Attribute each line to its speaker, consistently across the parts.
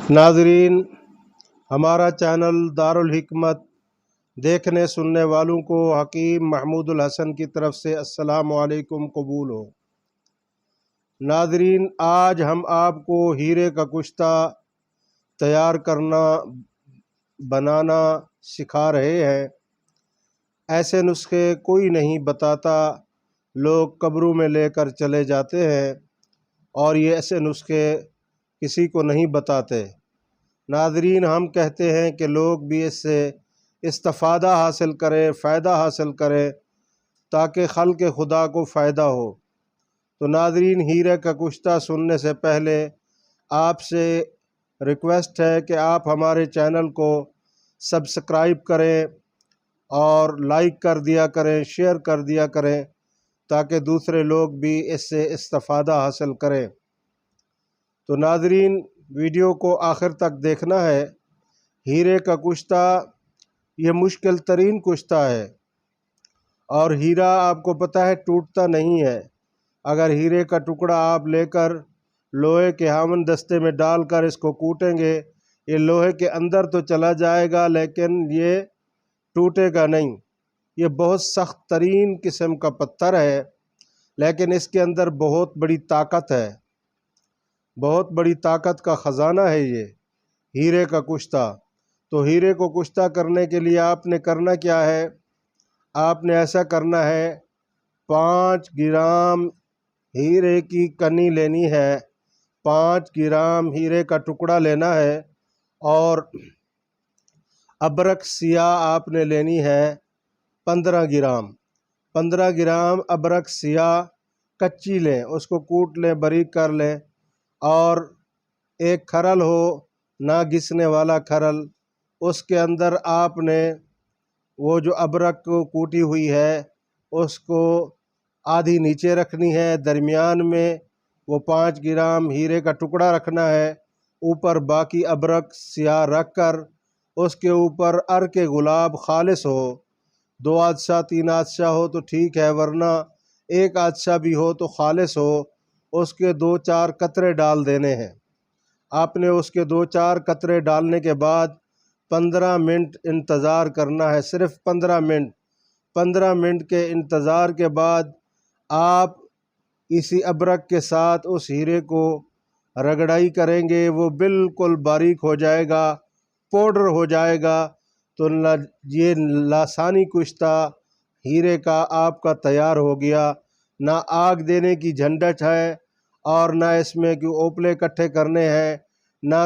Speaker 1: ناظرین، ہمارا چینل دارالحکمت دیکھنے سننے والوں کو حکیم محمود الحسن کی طرف سے السلام علیکم قبول ہو۔ ناظرین، آج ہم آپ کو ہیرے کا کشتہ تیار کرنا بنانا سکھا رہے ہیں۔ ایسے نسخے کوئی نہیں بتاتا، لوگ قبروں میں لے کر چلے جاتے ہیں اور یہ ایسے نسخے کسی کو نہیں بتاتے۔ ناظرین، ہم کہتے ہیں کہ لوگ بھی اس سے استفادہ حاصل کریں، فائدہ حاصل کریں تاکہ خلق خدا کو فائدہ ہو۔ تو ناظرین، ہیرے کا کشتہ سننے سے پہلے آپ سے ریکویسٹ ہے کہ آپ ہمارے چینل کو سبسکرائب کریں اور لائک کر دیا کریں، شیئر کر دیا کریں تاکہ دوسرے لوگ بھی اس سے استفادہ حاصل کریں۔ تو ناظرین، ویڈیو کو آخر تک دیکھنا ہے۔ ہیرے کا کشتہ یہ مشکل ترین کشتہ ہے اور ہیرا آپ کو پتہ ہے ٹوٹتا نہیں ہے۔ اگر ہیرے کا ٹکڑا آپ لے کر لوہے کے ہامن دستے میں ڈال کر اس کو کوٹیں گے، یہ لوہے کے اندر تو چلا جائے گا لیکن یہ ٹوٹے گا نہیں۔ یہ بہت سخت ترین قسم کا پتھر ہے لیکن اس کے اندر بہت بڑی طاقت ہے، بہت بڑی طاقت کا خزانہ ہے یہ ہیرے کا کشتہ۔ تو ہیرے کو کشتہ کرنے کے لیے آپ نے کرنا کیا ہے؟ آپ نے ایسا کرنا ہے، 5 گرام ہیرے کی کنی لینی ہے، 5 گرام ہیرے کا ٹکڑا لینا ہے اور ابرک سیاہ آپ نے لینی ہے 15 گرام۔ 15 گرام ابرک سیاہ کچی لیں، اس کو کوٹ لیں، باریک کر لیں اور ایک کھرل ہو نہ گھسنے والا کھرل، اس کے اندر آپ نے وہ جو ابرک کوٹی ہوئی ہے اس کو آدھی نیچے رکھنی ہے، درمیان میں وہ 5 گرام ہیرے کا ٹکڑا رکھنا ہے، اوپر باقی ابرک سیاہ رکھ کر اس کے اوپر عرق گلاب خالص ہو، 2 عدسہ 3 عدسہ ہو تو ٹھیک ہے، ورنہ 1 عدسہ بھی ہو تو خالص ہو، اس کے 2-4 قطرے ڈال دینے ہیں۔ آپ نے اس کے 2-4 قطرے ڈالنے کے بعد 15 منٹ انتظار کرنا ہے، صرف 15 منٹ۔ 15 منٹ کے انتظار کے بعد آپ اسی ابرک کے ساتھ اس ہیرے کو رگڑائی کریں گے، وہ بالکل باریک ہو جائے گا، پاؤڈر ہو جائے گا، تو یہ لاسانی کشتہ ہیرے کا آپ کا تیار ہو گیا۔ نہ آگ دینے کی جھنجھٹ ہے اور نہ اس میں کہ اوپلے اکٹھے کرنے ہیں، نہ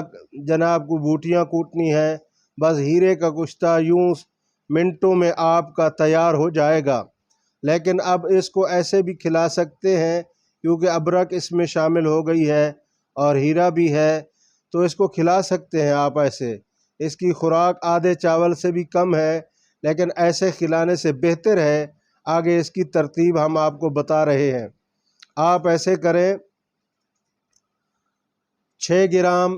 Speaker 1: جناب کو بوٹیاں کوٹنی ہیں، بس ہیرے کا کشتہ یوں منٹوں میں آپ کا تیار ہو جائے گا۔ لیکن اب اس کو ایسے بھی کھلا سکتے ہیں کیونکہ ابرک اس میں شامل ہو گئی ہے اور ہیرا بھی ہے، تو اس کو کھلا سکتے ہیں آپ ایسے۔ اس کی خوراک آدھے چاول سے بھی کم ہے لیکن ایسے کھلانے سے بہتر ہے۔ آگے اس کی ترتیب ہم آپ کو بتا رہے ہیں۔ آپ ایسے کریں، 6 گرام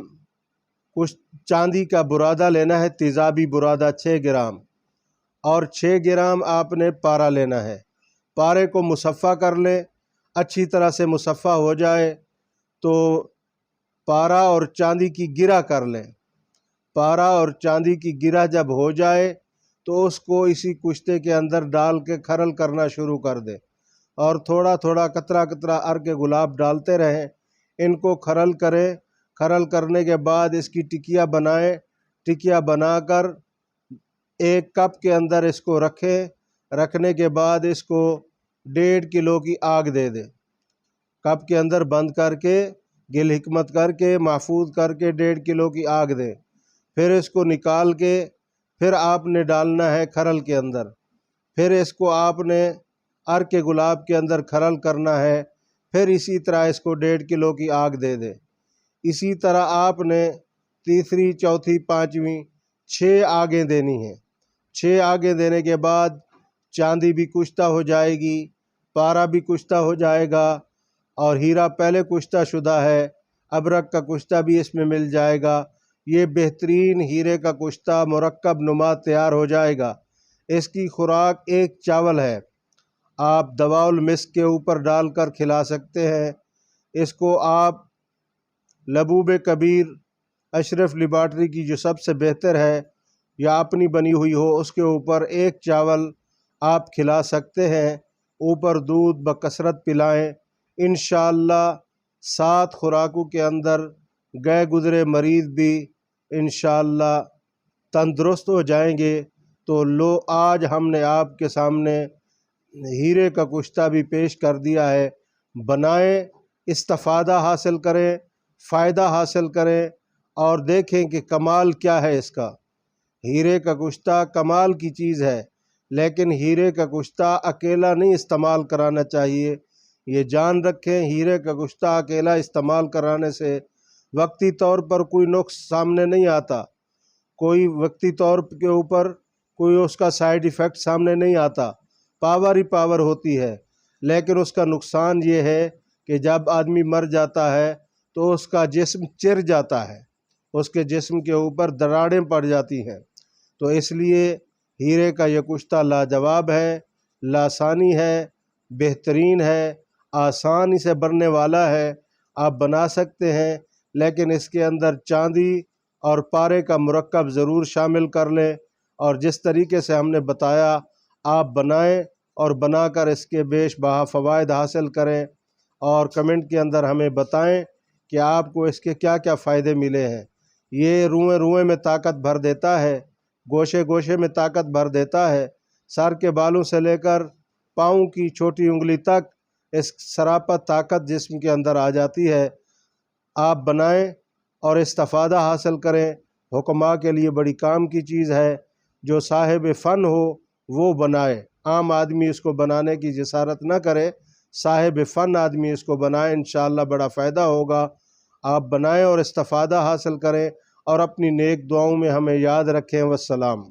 Speaker 1: کچھ چاندی کا برادہ لینا ہے، تیزابی برادہ 6 گرام، اور 6 گرام آپ نے پارا لینا ہے۔ پارے کو مصفہ کر لیں، اچھی طرح سے مصفہ ہو جائے تو پارا اور چاندی کی گرہ کر لیں۔ پارا اور چاندی کی گرہ جب ہو جائے تو اس کو اسی کشتے کے اندر ڈال کے کھرل کرنا شروع کر دیں اور تھوڑا تھوڑا قطرہ قطرہ عرق گلاب ڈالتے رہیں، ان کو کھرل کریں۔ کھرل کرنے کے بعد اس کی ٹکیا بنائیں، ٹکیا بنا کر 1 کپ کے اندر اس کو رکھیں۔ رکھنے کے بعد اس کو 1.5 کلو کی آگ دے دیں، کپ کے اندر بند کر کے گل حکمت کر کے محفوظ کر کے 1.5 کلو کی آگ دیں۔ پھر اس کو نکال کے پھر آپ نے ڈالنا ہے کھرل کے اندر، پھر اس کو آپ نے عرق گلاب کے اندر کھرل کرنا ہے، پھر اسی طرح اس کو 1.5 کلو کی آگ دے دیں۔ اسی طرح آپ نے تیسری، چوتھی، پانچویں 6 آگیں دینی ہیں۔ 6 آگیں دینے کے بعد چاندی بھی کشتہ ہو جائے گی، پارا بھی کشتہ ہو جائے گا اور ہیرا پہلے کشتہ شدہ ہے، ابرک کا کشتہ بھی اس میں مل جائے گا۔ یہ بہترین ہیرے کا کشتہ مرکب نما تیار ہو جائے گا۔ اس کی خوراک 1 چاول ہے، آپ دوا المسک کے اوپر ڈال کر کھلا سکتے ہیں۔ اس کو آپ لبوب کبیر اشرف لیبارٹری کی جو سب سے بہتر ہے یا اپنی بنی ہوئی ہو، اس کے اوپر ایک چاول آپ کھلا سکتے ہیں، اوپر دودھ بکثرت پلائیں۔ انشاءاللہ 7 خوراکوں کے اندر گئے گزرے مریض بھی انشاءاللہ تندرست ہو جائیں گے۔ تو لو، آج ہم نے آپ کے سامنے ہیرے کا کشتہ بھی پیش کر دیا ہے۔ بنائیں، استفادہ حاصل کریں، فائدہ حاصل کریں اور دیکھیں کہ کمال کیا ہے اس کا۔ ہیرے کا کشتہ کمال کی چیز ہے، لیکن ہیرے کا کشتہ اکیلا نہیں استعمال کرانا چاہیے۔ یہ جان رکھیں، ہیرے کا کشتہ اکیلا استعمال کرانے سے وقتی طور پر کوئی نقص سامنے نہیں آتا، کوئی وقتی طور کے اوپر کوئی اس کا سائیڈ ایفیکٹ سامنے نہیں آتا، پاور ہی پاور ہوتی ہے۔ لیکن اس کا نقصان یہ ہے کہ جب آدمی مر جاتا ہے تو اس کا جسم چر جاتا ہے، اس کے جسم کے اوپر دراڑیں پڑ جاتی ہیں۔ تو اس لیے ہیرے کا یہ کشتہ لاجواب ہے، لاسانی ہے، بہترین ہے، آسانی سے بننے والا ہے، آپ بنا سکتے ہیں، لیکن اس کے اندر چاندی اور پارے کا مرکب ضرور شامل کر لیں، اور جس طریقے سے ہم نے بتایا آپ بنائیں اور بنا کر اس کے بیش بہا فوائد حاصل کریں، اور کمنٹ کے اندر ہمیں بتائیں کہ آپ کو اس کے کیا کیا فائدے ملے ہیں۔ یہ روئیں روئیں میں طاقت بھر دیتا ہے، گوشے گوشے میں طاقت بھر دیتا ہے، سر کے بالوں سے لے کر پاؤں کی چھوٹی انگلی تک اس سراپا طاقت جسم کے اندر آ جاتی ہے۔ آپ بنائیں اور استفادہ حاصل کریں۔ حکماء کے لیے بڑی کام کی چیز ہے، جو صاحب فن ہو وہ بنائے، عام آدمی اس کو بنانے کی جسارت نہ کرے، صاحب فن آدمی اس کو بنائے، انشاءاللہ بڑا فائدہ ہوگا۔ آپ بنائیں اور استفادہ حاصل کریں، اور اپنی نیک دعاؤں میں ہمیں یاد رکھیں۔ والسلام۔